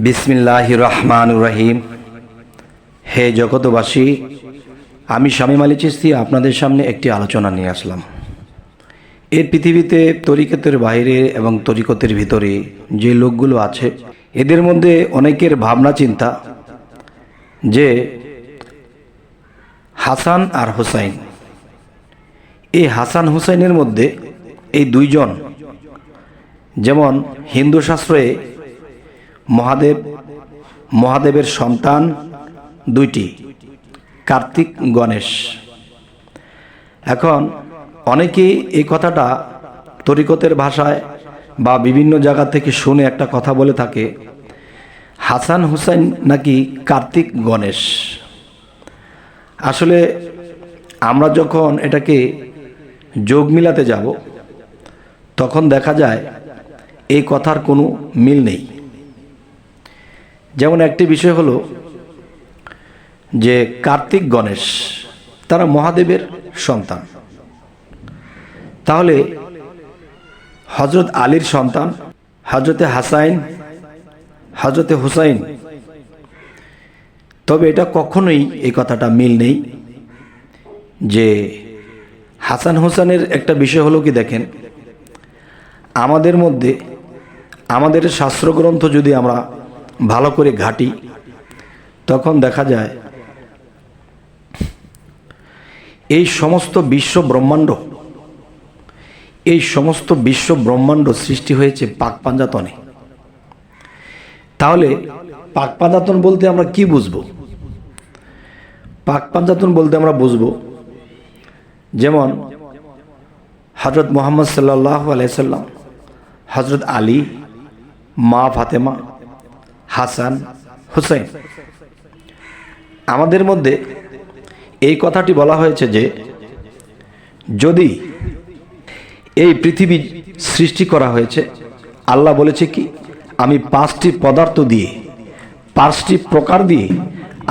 বিসমিল্লাহির রহমানির রহিম। হে জগতবাসী, আমি শামীম আলী চিশতি আপনাদের সামনে একটি আলোচনা নিয়ে আসলাম। এই পৃথিবীতে তরিকতের বাইরে এবং তরিকতের ভিতরে যে লোকগুলো আছে, এদের মধ্যে অনেকের ভাবনা চিন্তা যে হাসান আর হুসাইন, এই হাসান হুসাইনের মধ্যে এই দুইজন, যেমন হিন্দু শাস্ত্রে মহাদেবের সন্তান দুইটি, কার্তিক গণেশ। এখন অনেকেই এই কথাটা তরিকতের ভাষায় বা বিভিন্ন জায়গা থেকে শুনে একটা কথা বলে থাকে, হাসান হুসাইন নাকি কার্তিক গণেশ। আসলে আমরা যখন এটাকে যোগ মিলাতে যাব, তখন দেখা যায় এই কথার কোনো মিল নেই। যেমন একটি বিষয় হলো যে কার্তিক গণেশ তারা মহাদেবের সন্তান, তাহলে হযরত আলীর সন্তান হযরতে হাসাইন, হযরতে হুসাইন, তবে এটা কখনোই এই কথাটা মিল নেই। যে হাসান হুসাইনের একটা বিষয় হলো কি, দেখেন, আমাদের মধ্যে আমাদের শাস্ত্রগ্রন্থ যদি আমরা ভালো করে ঘাঁটি, তখন দেখা যায় এই সমস্ত বিশ্ব ব্রহ্মাণ্ড সৃষ্টি হয়েছে পাক পাঞ্জাতনে। তাহলে পাক পাঞ্জাতন বলতে আমরা কি বুঝবো? পাক পাঞ্জাতন বলতে আমরা বুঝবো যেমন হযরত মুহাম্মদ সাল্লাল্লাহু আলাইহি সাল্লাম, হযরত আলী, মা ফাতেমা, হাসান, হুসাইন। আমাদের মধ্যে এই কথাটি বলা হয়েছে যে যদি এই পৃথিবী সৃষ্টি করা হয়েছে, আল্লাহ বলেছে কি, আমি 5টি পদার্থ দিয়ে, 5টি প্রকার দিয়ে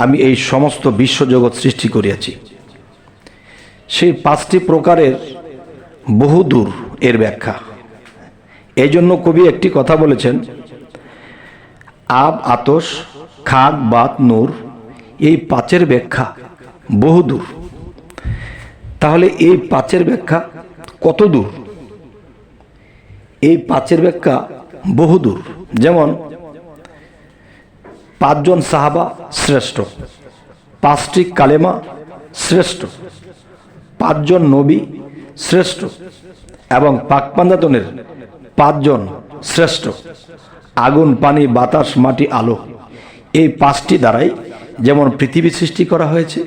আমি এই সমস্ত বিশ্বজগৎ সৃষ্টি করিয়াছি। সেই 5টি প্রকারের বহুদূর এর ব্যাখ্যা। এই জন্য কবি একটি কথা বলেছেন, আব, আতশ, খাক, বাত, নূর, এই 5-এর ব্যাখ্যা বহুদূর। তাহলে এই 5-এর ব্যাখ্যা কত দূর? এই 5-এর ব্যাখ্যা বহুদূর। যেমন 5 জন সাহাবা শ্রেষ্ঠ, 5টি কালেমা শ্রেষ্ঠ, 5 জন নবী শ্রেষ্ঠ, এবং পাক পাঞ্জাতনের 5 জন শ্রেষ্ঠ, আগুন, পানি, বাতাস, মাটি, আলো, এই 5টি দ্বারাই যেমন পৃথিবী সৃষ্টি করা হয়েছে,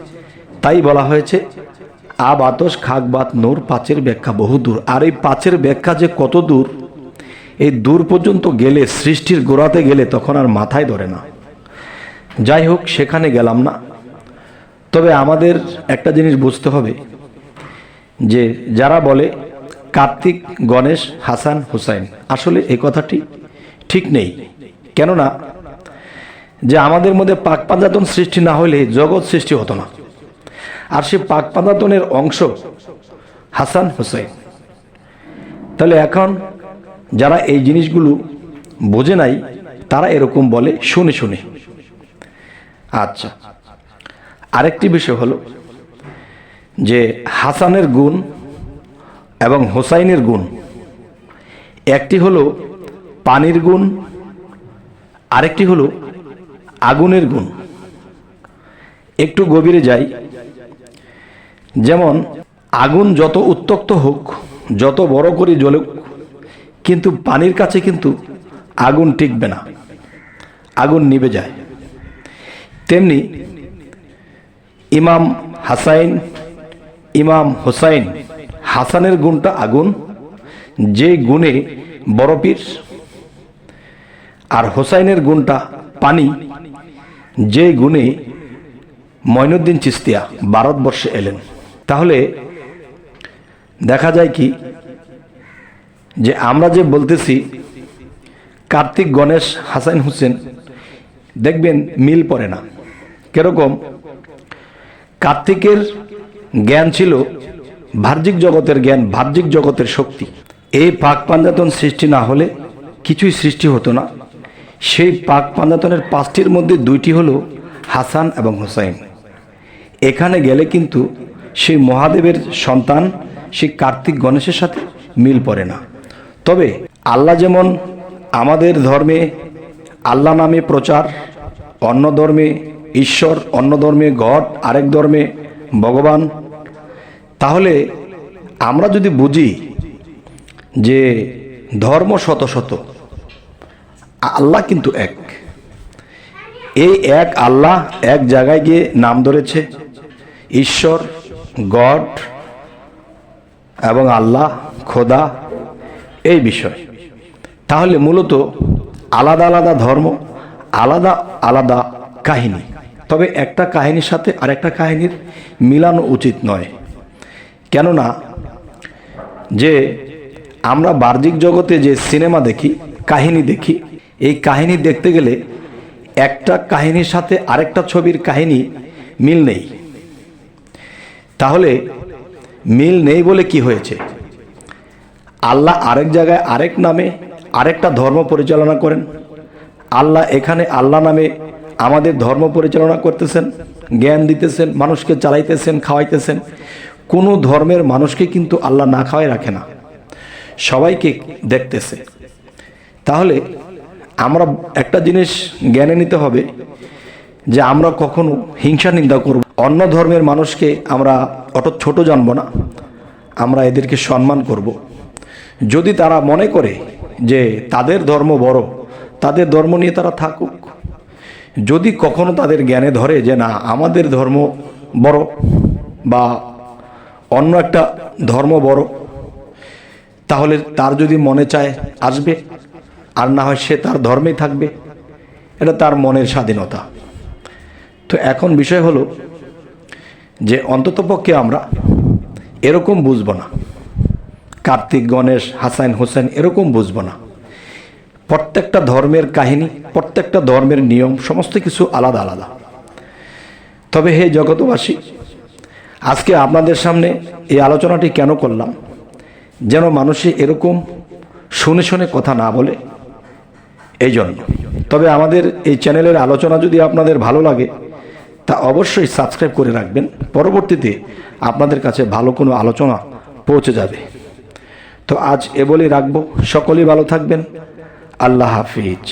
তাই বলা হয়েছে আব, আতশ, খাক, বাত, নূর, 5-এর ব্যাখ্যা বহুদূর। আর এই 5-এর ব্যাখ্যা যে কত দূর, এই দূর পর্যন্ত গেলে, সৃষ্টির গোড়াতে গেলে তখন আর মাথায় ধরে না। যাই হোক, সেখানে গেলাম না। তবে আমাদের একটা জিনিস বুঝতে হবে যে যারা বলে কার্তিক গণেশ, হাসান হুসাইন, আসলে এই কথাটি ঠিক নেই। কেননা যে আমাদের মধ্যে পাক পাঞ্জাতন সৃষ্টি না হলে জগৎ সৃষ্টি হতো না। আর সে পাক পাঞ্জাতনের অংশ হাসান হুসাইন। তাহলে এখন যারা এই জিনিসগুলো বোঝে নাই, তারা এরকম বলে শুনে শুনে। আচ্ছা, আরেকটি বিষয় হলো যে হাসানের গুণ এবং হুসাইনের গুণ, একটি হলো পানির গুণ, আরেকটি হলো আগুনের গুণ। একটু গভীরে যাই। যেমন আগুন যত উত্তপ্ত হোক, যত বড় করে জ্বলুক, কিন্তু পানির কাছে কিন্তু আগুন টিকবে না, আগুন নিভে যায়। তেমনি ইমাম হাসাইন, ইমাম হুসাইন, হাসানের গুণটা আগুন, যে গুণে বড় পীর, আর হুসাইনের গুণটা পানি, যে গুণে মঈনুদ্দিন চিশতিয়া ভারতবর্ষে এলেন। তাহলে দেখা যায় কি, যে আমরা যে বলতেছি কার্তিক গণেশ, হাসান হুসেন, দেখবেন মিল পড়ে না। কিরকম? কার্তিকের জ্ঞান ছিল বাহ্যিক জগতের জ্ঞান, বাহ্যিক জগতের শক্তি। এই পাক পাঞ্জাতন সৃষ্টি না হলে কিছুই সৃষ্টি হতো না। সেই পাক পাঞ্জাতনের 5টির মধ্যে 2টি হলো হাসান এবং হুসাইন। এখানে গেলে কিন্তু সেই মহাদেবের সন্তান সেই কার্তিক গণেশের সাথে মিল পড়ে না। তবে আল্লাহ যেমন আমাদের ধর্মে আল্লাহ নামে প্রচার, অন্য ধর্মে ঈশ্বর, অন্য ধর্মে গড, আরেক ধর্মে ভগবান, তাহলে আমরা যদি বুঝি যে ধর্ম শত শত, আল্লাহ কিন্তু এক, এই এক আল্লাহ এক জায়গায় গিয়ে নাম ধরেছে ঈশ্বর, গড এবং আল্লাহ, খোদা, এই বিষয়। তাহলে মূলত আলাদা আলাদা ধর্ম, আলাদা আলাদা কাহিনী, তবে একটা কাহিনীর সাথে আরেকটা কাহিনীর মিলানো উচিত নয়। কেননা যে আমরা বাহ্যিক জগতে যে সিনেমা দেখি, কাহিনী দেখি, এই কাহিনী দেখতে গেলে একটা কাহিনীর সাথে আরেকটা ছবির কাহিনী মিল নেই। তাহলে মিল নেই বলে কি হয়েছে? আল্লাহ আরেক জায়গায় আরেক নামে আরেকটা ধর্ম পরিচালনা করেন, আল্লাহ এখানে আল্লাহ নামে আমাদের ধর্ম পরিচালনা করতেছেন, জ্ঞান দিতেছেন, মানুষকে চালাইতেছেন, খাওয়াইতেছেন। কোনো ধর্মের মানুষকে কিন্তু আল্লাহ না খাওয়াই রাখে না, সবাইকে দেখতেছে। তাহলে আমরা একটা জিনিস জ্ঞানে নিতে হবে যে আমরা কখনো হিংসা নিন্দা করব, অন্য ধর্মের মানুষকে আমরা অত ছোট জানব না, আমরা এদেরকে সম্মান করব। যদি তারা মনে করে যে তাদের ধর্ম বড়, তাদের ধর্ম নিয়ে তারা থাকুক। যদি কখনো তাদের জ্ঞানে ধরে যে না আমাদের ধর্ম বড় বা অন্য একটা ধর্ম বড়, তাহলে তার যদি মনে চায় আসবে, আর না হয় সে তার ধর্মেই থাকবে, এটা তার মনের স্বাধীনতা। তো এখন বিষয় হলো যে অন্ততপক্ষে আমরা এরকম বুঝবো না, কার্তিক গণেশ, হাসান হুসেন এরকম বুঝবো না। প্রত্যেকটা ধর্মের কাহিনী, প্রত্যেকটা ধর্মের নিয়ম, সমস্ত কিছু আলাদা আলাদা। তবে হে জগতবাসী, আজকে আপনাদের সামনে এই আলোচনাটি কেন করলাম? যেন মানুষে এরকম শুনে শুনে কথা না বলে, এই জন্য। তবে আমাদের এই চ্যানেলের আলোচনা যদি আপনাদের ভালো লাগে তা অবশ্যই সাবস্ক্রাইব করে রাখবেন, পরবর্তীতে আপনাদের কাছে ভালো কোনো আলোচনা পৌঁছে যাবে। তো আজ এ বলেই রাখবো, সকলেই ভালো থাকবেন। আল্লাহ হাফিজ।